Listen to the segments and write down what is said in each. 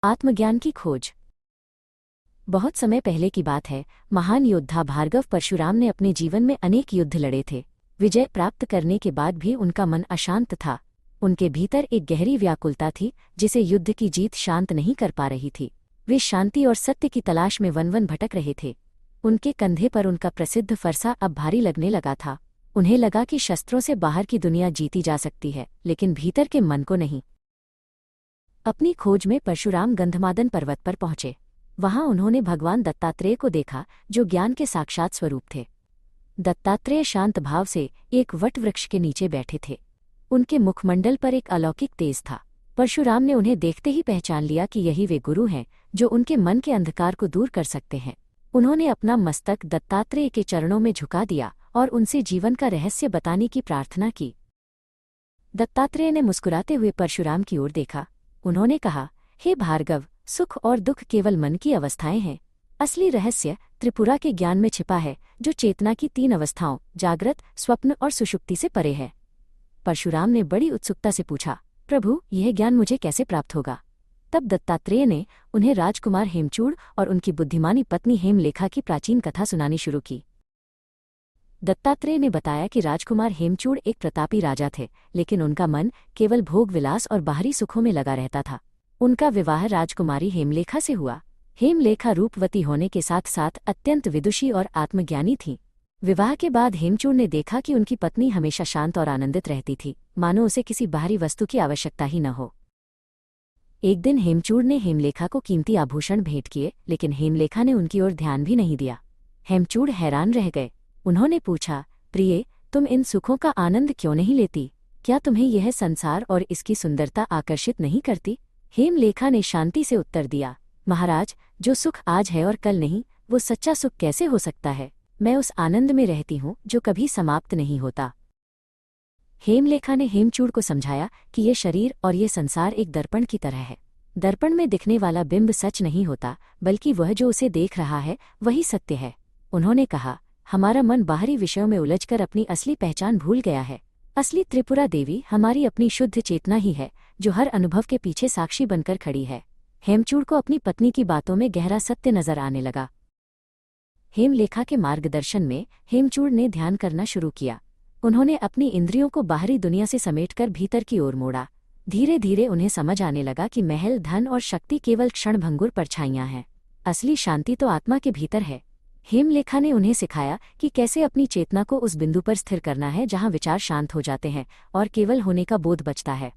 आत्मज्ञान की खोज। बहुत समय पहले की बात है। महान योद्धा भार्गव परशुराम ने अपने जीवन में अनेक युद्ध लड़े थे। विजय प्राप्त करने के बाद भी उनका मन अशांत था। उनके भीतर एक गहरी व्याकुलता थी जिसे युद्ध की जीत शांत नहीं कर पा रही थी। वे शांति और सत्य की तलाश में वन भटक रहे थे। उनके कंधे पर उनका प्रसिद्ध फरसा अब भारी लगने लगा था। उन्हें लगा कि शस्त्रों से बाहर की दुनिया जीती जा सकती है, लेकिन भीतर के मन को नहीं। अपनी खोज में परशुराम गंधमादन पर्वत पर पहुंचे। वहां उन्होंने भगवान दत्तात्रेय को देखा, जो ज्ञान के साक्षात स्वरूप थे। दत्तात्रेय शांत भाव से एक वट वृक्ष के नीचे बैठे थे। उनके मुखमंडल पर एक अलौकिक तेज था। परशुराम ने उन्हें देखते ही पहचान लिया कि यही वे गुरु हैं जो उनके मन के अंधकार को दूर कर सकते हैं। उन्होंने अपना मस्तक दत्तात्रेय के चरणों में झुका दिया और उनसे जीवन का रहस्य बताने की प्रार्थना की। दत्तात्रेय ने मुस्कुराते हुए परशुराम की ओर देखा। उन्होंने कहा, हे भार्गव, सुख और दुख केवल मन की अवस्थाएं हैं। असली रहस्य त्रिपुरा के ज्ञान में छिपा है, जो चेतना की 3 अवस्थाओं जागृत, स्वप्न और सुषुप्ति से परे है। परशुराम ने बड़ी उत्सुकता से पूछा, प्रभु, यह ज्ञान मुझे कैसे प्राप्त होगा? तब दत्तात्रेय ने उन्हें राजकुमार हेमचूड़ और उनकी बुद्धिमानी पत्नी हेमलेखा की प्राचीन कथा सुनानी शुरू की। दत्तात्रेय ने बताया कि राजकुमार हेमचूड़ एक प्रतापी राजा थे, लेकिन उनका मन केवल भोग विलास और बाहरी सुखों में लगा रहता था। उनका विवाह राजकुमारी हेमलेखा से हुआ। हेमलेखा रूपवती होने के साथ साथ अत्यंत विदुषी और आत्मज्ञानी थीं। विवाह के बाद हेमचूड़ ने देखा कि उनकी पत्नी हमेशा शांत और आनंदित रहती थी, मानो उसे किसी बाहरी वस्तु की आवश्यकता ही न हो। एक दिन हेमचूड़ ने हेमलेखा को कीमती आभूषण भेंट किए, लेकिन हेमलेखा ने उनकी ओर ध्यान भी नहीं दिया। हेमचूड़ हैरान रह गए। उन्होंने पूछा, प्रिय, तुम इन सुखों का आनंद क्यों नहीं लेती? क्या तुम्हें यह संसार और इसकी सुंदरता आकर्षित नहीं करती? हेमलेखा ने शांति से उत्तर दिया, महाराज, जो सुख आज है और कल नहीं, वो सच्चा सुख कैसे हो सकता है? मैं उस आनंद में रहती हूँ जो कभी समाप्त नहीं होता। हेमलेखा ने हेमचूड़ को समझाया कि ये शरीर और ये संसार एक दर्पण की तरह है। दर्पण में दिखने वाला बिंब सच नहीं होता, बल्कि वह जो उसे देख रहा है वही सत्य है। उन्होंने कहा, हमारा मन बाहरी विषयों में उलझकर अपनी असली पहचान भूल गया है। असली त्रिपुरा देवी हमारी अपनी शुद्ध चेतना ही है, जो हर अनुभव के पीछे साक्षी बनकर खड़ी है। हेमचूड़ को अपनी पत्नी की बातों में गहरा सत्य नजर आने लगा। हेमलेखा के मार्गदर्शन में हेमचूड़ ने ध्यान करना शुरू किया। उन्होंने अपनी इंद्रियों को बाहरी दुनिया से समेटकर भीतर की ओर मोड़ा। धीरे धीरे उन्हें समझ आने लगा कि महल, धन और शक्ति केवल क्षणभंगुर परछाइयां हैं। असली शांति तो आत्मा के भीतर है। हेमलेखा ने उन्हें सिखाया कि कैसे अपनी चेतना को उस बिंदु पर स्थिर करना है जहां विचार शांत हो जाते हैं और केवल होने का बोध बचता है।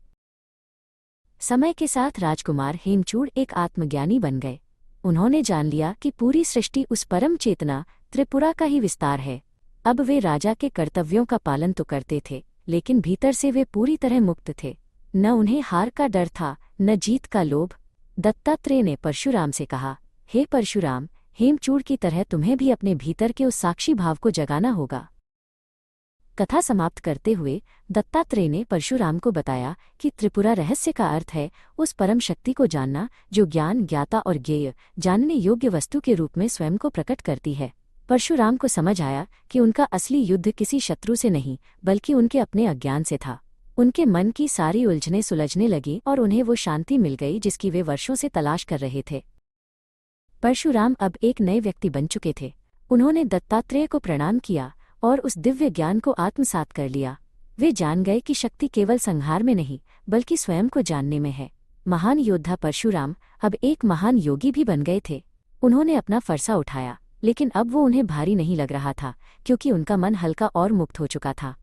समय के साथ राजकुमार हेमचूड़ एक आत्मज्ञानी बन गए। उन्होंने जान लिया कि पूरी सृष्टि उस परम चेतना त्रिपुरा का ही विस्तार है। अब वे राजा के कर्तव्यों का पालन तो करते थे, लेकिन भीतर से वे पूरी तरह मुक्त थे। न उन्हें हार का डर था, न जीत का लोभ। दत्तात्रेय ने परशुराम से कहा, हे परशुराम, हेमचूड़ की तरह तुम्हें भी अपने भीतर के उस साक्षी भाव को जगाना होगा। कथा समाप्त करते हुए दत्तात्रेय ने परशुराम को बताया कि त्रिपुरा रहस्य का अर्थ है उस परम शक्ति को जानना जो ज्ञान, ज्ञाता और ज्ञेय, जानने योग्य वस्तु के रूप में स्वयं को प्रकट करती है। परशुराम को समझ आया कि उनका असली युद्ध किसी शत्रु से नहीं, बल्कि उनके अपने अज्ञान से था। उनके मन की सारी उलझनें सुलझने लगीं और उन्हें वो शांति मिल गई जिसकी वे वर्षों से तलाश कर रहे थे। परशुराम अब एक नए व्यक्ति बन चुके थे। उन्होंने दत्तात्रेय को प्रणाम किया और उस दिव्य ज्ञान को आत्मसात कर लिया। वे जान गए कि शक्ति केवल संहार में नहीं, बल्कि स्वयं को जानने में है। महान योद्धा परशुराम अब एक महान योगी भी बन गए थे। उन्होंने अपना फरसा उठाया, लेकिन अब वो उन्हें भारी नहीं लग रहा था, क्योंकि उनका मन हल्का और मुक्त हो चुका था।